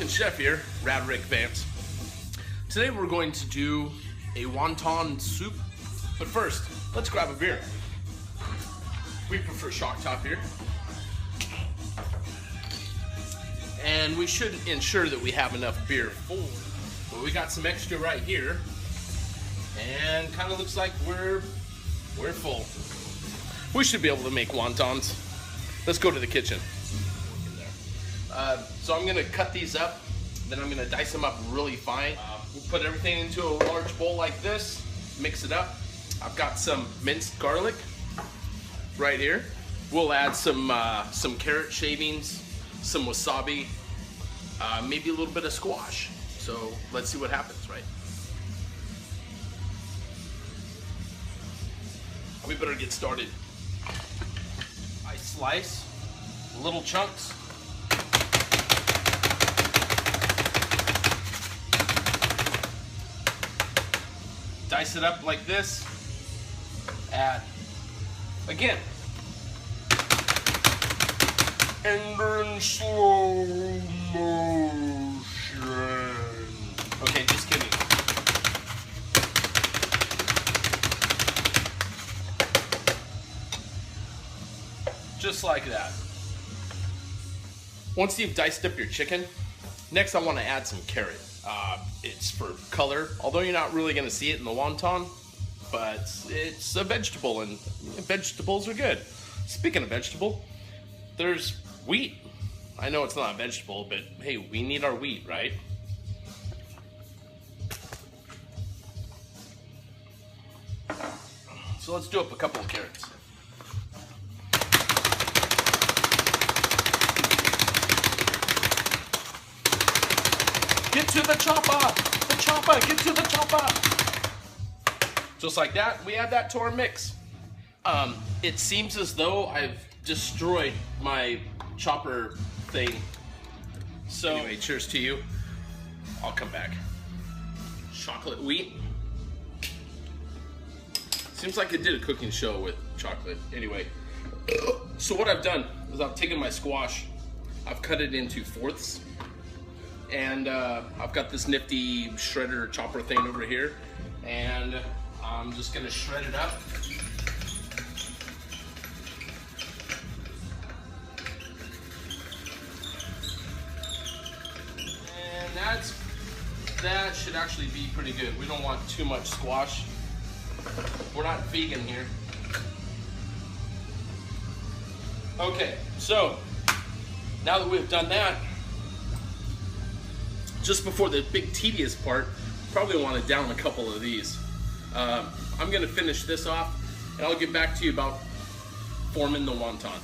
Drunken Chef here, Rad Rick Vance. Today we're going to do a wonton soup, but first, let's grab a beer. We prefer shock top here. And we should ensure that we have enough beer full. But we got some extra right here. And kind of looks like we're full. We should be able to make wontons. Let's go to the kitchen. So I'm gonna cut these up, then I'm gonna dice them up really fine. We'll put everything into a large bowl like this, mix it up. I've got some minced garlic right here. We'll add some carrot shavings, some wasabi, maybe a little bit of squash. So let's see what happens, right? We better get started. I slice little chunks. Dice it up like this. Add again. And in slow motion. Okay, just kidding. Just like that. Once you've diced up your chicken, next I want to add some carrot. It's for color, although you're not really going to see it in the wonton, but it's a vegetable and vegetables are good. Speaking of vegetable, there's wheat. I know it's not a vegetable, but hey, we need our wheat, right? So let's do up a couple of carrots. Get to the chopper! The chopper! Get to the chopper! Just like that, we add that to our mix. It seems as though I've destroyed my chopper thing. So anyway, cheers to you. I'll come back. Chocolate wheat. Seems like I did a cooking show with chocolate. Anyway, so what I've done is I've taken my squash, I've cut it into fourths. And I've got this nifty shredder chopper thing over here, and I'm just gonna shred it up. And that should actually be pretty good. We don't want too much squash. We're not vegan here. Okay, so now that we've done that, just before the big tedious part, probably want to down a couple of these. I'm gonna finish this off and I'll get back to you about forming the wonton.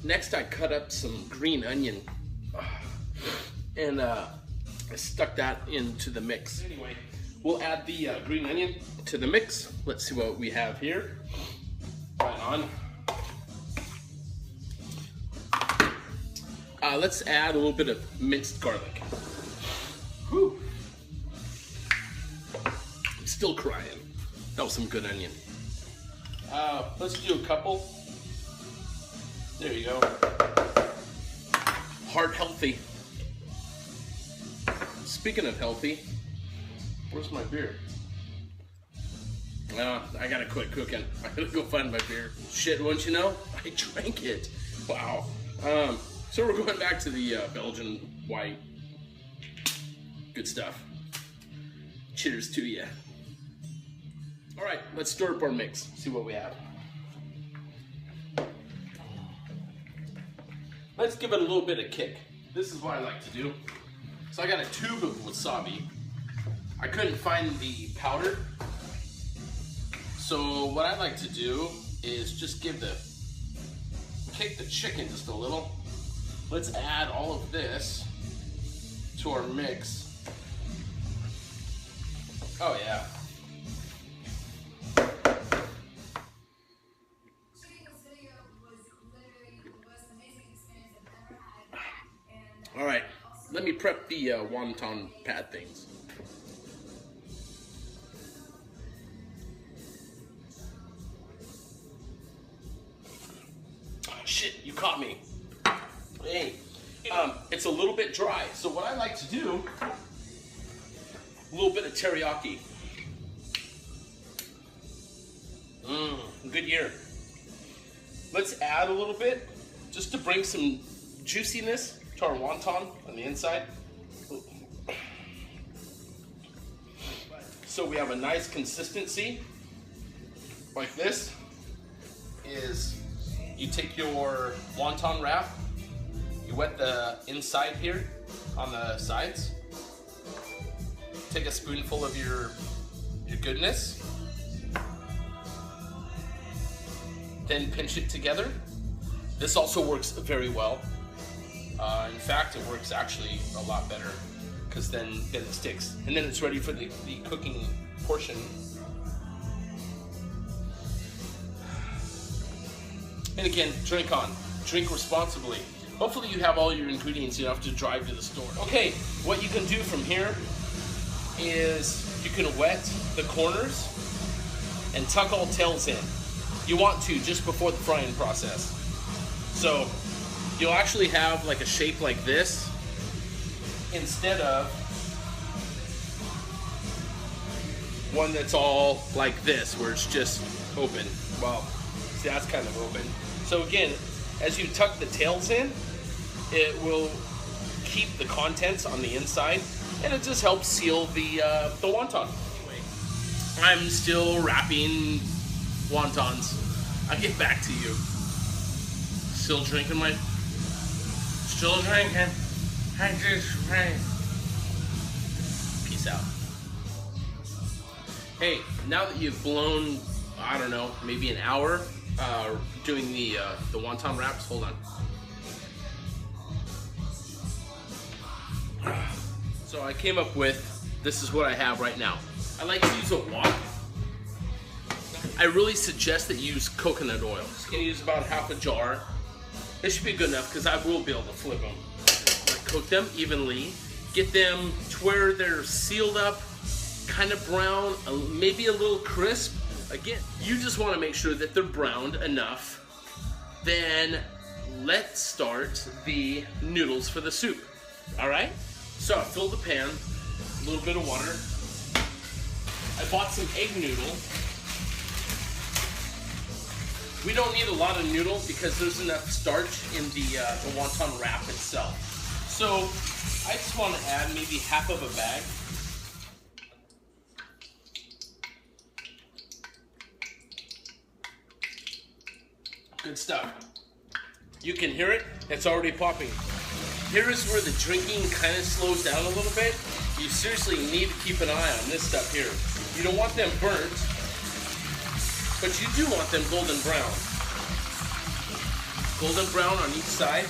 Next I cut up some green onion and I stuck that into the mix. Anyway, we'll add the green onion to the mix. Let's see what we have here. Right on. Let's add a little bit of minced garlic. Whew. I'm still crying. That was some good onion. Let's do a couple. There you go. Heart healthy. Speaking of healthy, where's my beer? I gotta quit cooking. I gotta go find my beer. Shit, won't you know? I drank it. Wow. So we're going back to the Belgian white. Good stuff. Cheers to you. All right, let's stir up our mix. See what we have. Let's give it a little bit of kick. This is what I like to do. So I got a tube of wasabi. I couldn't find the powder. So what I like to do is just kick the chicken just a little. Let's add all of this to our mix. Oh yeah. All right, let me prep the wonton pad things. shit, you caught me. Hey, it's a little bit dry. So what I like to do, a little bit of teriyaki. Good year. Let's add a little bit just to bring some juiciness to our wonton on the inside. So we have a nice consistency like this. Is you take your wonton wrap, you wet the inside here on the sides, take a spoonful of your goodness, then pinch it together. This also works very well. In fact, it works actually a lot better because then it sticks. And then it's ready for the cooking portion. And again, drink on. Drink responsibly. Hopefully you have all your ingredients, you don't have to drive to the store. Okay, what you can do from here is you can wet the corners and tuck all tails in. You want to just before the frying process. So you'll actually have like a shape like this instead of one that's all like this where it's just open. Well, see, that's kind of open. So again, as you tuck the tails in, it will keep the contents on the inside, and it just helps seal the wonton. Anyway, I'm still wrapping wontons. I'll get back to you. Still drinking. I just drank. Peace out. Hey, now that you've blown, I don't know, maybe an hour doing the wonton wraps, hold on. So I came up with, this is what I have right now. I like to use a wok. I really suggest that you use coconut oil. Just gonna use about half a jar. This should be good enough because I will be able to flip them. Cook them evenly. Get them to where they're sealed up, kind of brown, maybe a little crisp. Again, you just want to make sure that they're browned enough. Then let's start the noodles for the soup. All right? So I filled the pan, a little bit of water. I bought some egg noodle. We don't need a lot of noodle because there's enough starch in the wonton wrap itself. So I just want to add maybe half of a bag. Good stuff. You can hear it, it's already popping. Here is where the drinking kind of slows down a little bit. You seriously need to keep an eye on this stuff here. You don't want them burnt, but you do want them golden brown. Golden brown on each side.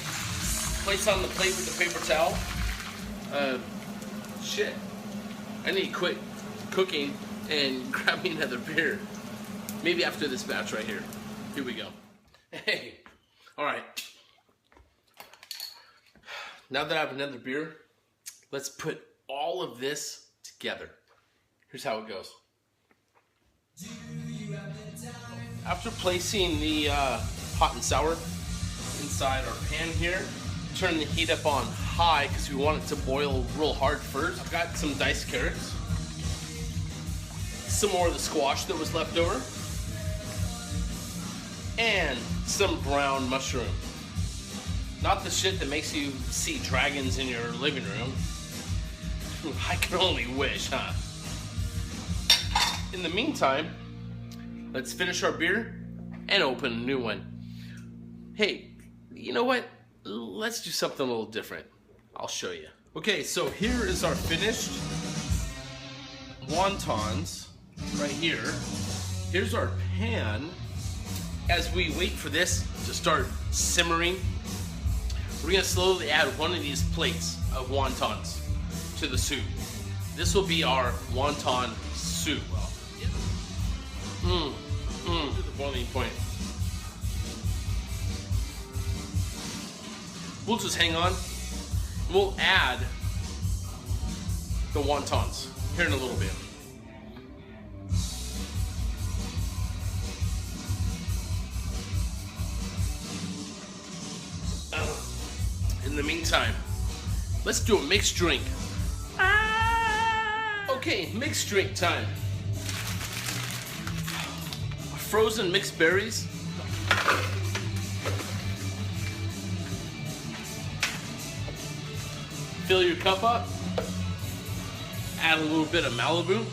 Place on the plate with the paper towel. Shit. I need to quit cooking and grab me another beer. Maybe after this batch right here. Here we go. Hey, all right. Now that I have another beer, let's put all of this together. Here's how it goes. After placing the hot and sour inside our pan here, turn the heat up on high because we want it to boil real hard first. I've got some diced carrots, some more of the squash that was left over, and some brown mushroom. Not the shit that makes you see dragons in your living room. I can only wish, huh? In the meantime, let's finish our beer and open a new one. Hey, you know what? Let's do something a little different. I'll show you. Okay, so here is our finished wontons right here. Here's our pan. As we wait for this to start simmering, we're gonna slowly add one of these plates of wontons to the soup. This will be our wonton soup. To the boiling point. We'll just hang on. We'll add the wontons here in a little bit. In the meantime, let's do a mixed drink. Okay, mixed drink time. Frozen mixed berries. Fill your cup up. Add a little bit of Malibu.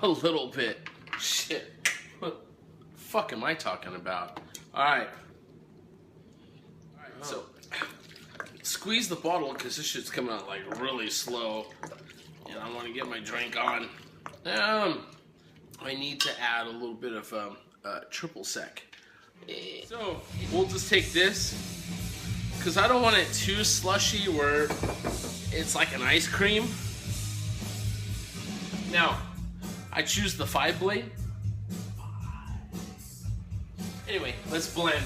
A little bit. Shit. What the fuck am I talking about? Alright. So, squeeze the bottle because this shit's coming out like really slow. And I want to get my drink on. I need to add a little bit of triple sec. So, we'll just take this because I don't want it too slushy where it's like an ice cream. Now, I choose the 5 blade. Anyway, let's blend.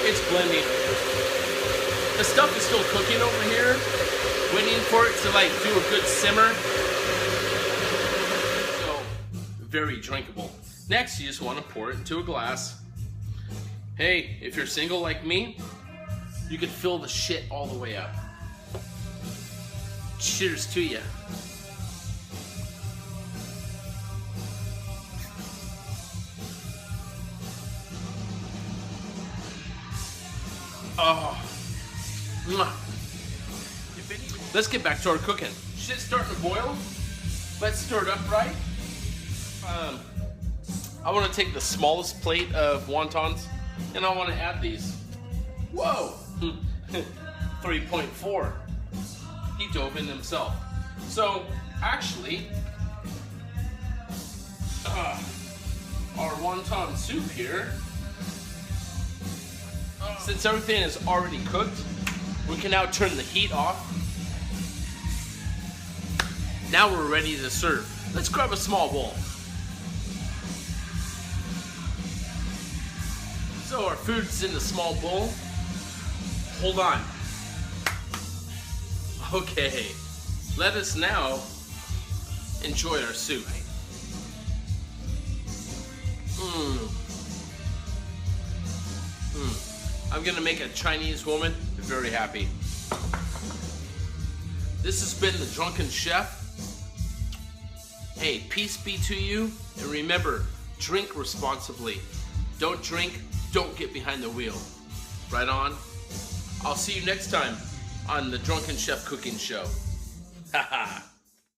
It's blending. The stuff is still cooking over here, waiting for it to like do a good simmer. So, very drinkable. Next, you just want to pour it into a glass. Hey, if you're single like me, you can fill the shit all the way up. Cheers to ya. Oh. Let's get back to our cooking. Shit's starting to boil. Let's stir it up right. I want to take the smallest plate of wontons and I want to add these. Whoa! 3.4. He dove in himself. So, actually, our wonton soup here, since everything is already cooked, we can now turn the heat off. Now we're ready to serve. Let's grab a small bowl. So our food's in the small bowl. Hold on. Okay, let us now enjoy our soup. I'm gonna make a Chinese woman very happy. This has been the Drunken Chef. Hey, peace be to you, and remember, drink responsibly. Don't drink, don't get behind the wheel. Right on? I'll see you next time on the Drunken Chef Cooking Show. Haha.